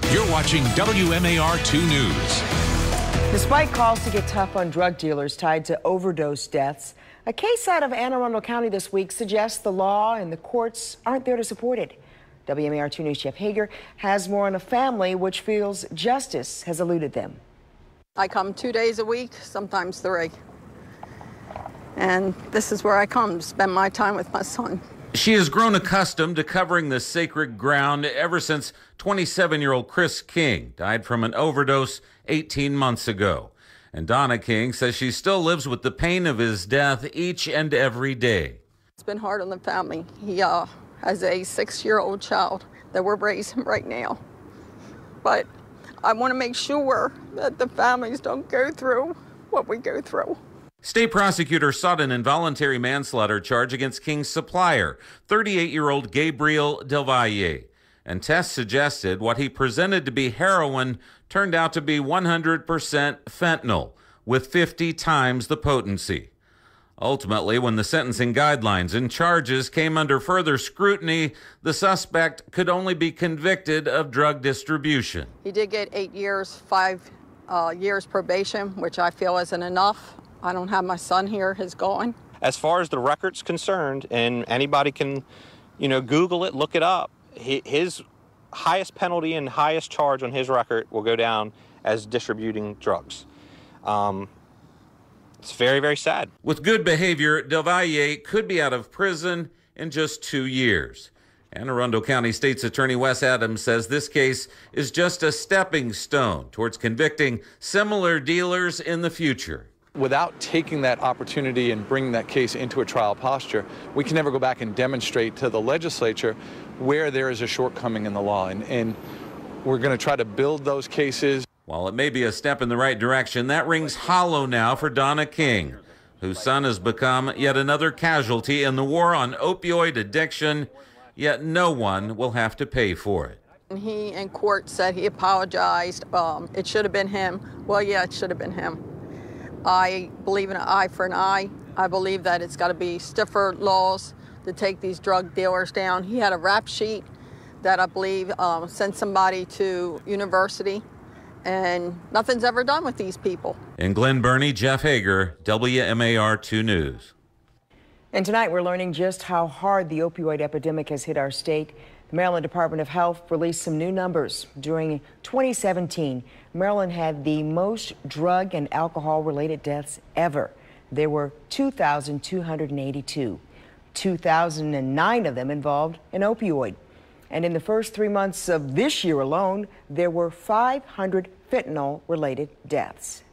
You're watching WMAR 2 News. Despite calls to get tough on drug dealers tied to overdose deaths, a case out of Anne Arundel County this week suggests the law and the courts aren't there to support it. WMAR 2 News Jeff Hager has more on a family which feels justice has eluded them. I come 2 days a week, sometimes 3. And this is where I come to spend my time with my son. She has grown accustomed to covering the sacred ground ever since 27-year-old Chris King died from an overdose 18 months ago. And Donna King says she still lives with the pain of his death each and every day. It's been hard on the family. He has a 6-year-old child that we're raising right now. But I want to make sure that the families don't go through what we go through. State prosecutor sought an involuntary manslaughter charge against King's supplier, 38-year-old Gabriel Del Valle. And tests suggested what he presented to be heroin turned out to be 100% fentanyl, with 50 times the potency. Ultimately, when the sentencing guidelines and charges came under further scrutiny, the suspect could only be convicted of drug distribution. He did get 8 years, 5 years probation, which I feel isn't enough. I don't have my son here, he's gone. As far as the record's concerned, and anybody can, Google it, look it up, his highest penalty and highest charge on his record will go down as distributing drugs. It's very, very sad. With good behavior, Del Valle could be out of prison in just 2 years. Anne Arundel County State's Attorney Wes Adams says this case is just a stepping stone towards convicting similar dealers in the future. Without taking that opportunity and bringing that case into a trial posture, we can never go back and demonstrate to the legislature where there is a shortcoming in the law. And we're going to try to build those cases. While it may be a step in the right direction, that rings hollow now for Donna King, whose son has become yet another casualty in the war on opioid addiction, yet no one will have to pay for it. He in court said he apologized. It should have been him. Well, yeah, it should have been him. I believe in an eye for an eye. I believe that it's got to be stiffer laws to take these drug dealers down. He had a rap sheet that I believe sent somebody to university, and nothing's ever done with these people. In Glen Burnie, Jeff Hager, WMAR 2 News. And tonight we're learning just how hard the opioid epidemic has hit our state. The Maryland Department of Health released some new numbers. During 2017, Maryland had the most drug and alcohol-related deaths ever. There were 2,282. 2,009 of them involved an opioid. And in the first 3 months of this year alone, there were 500 fentanyl-related deaths.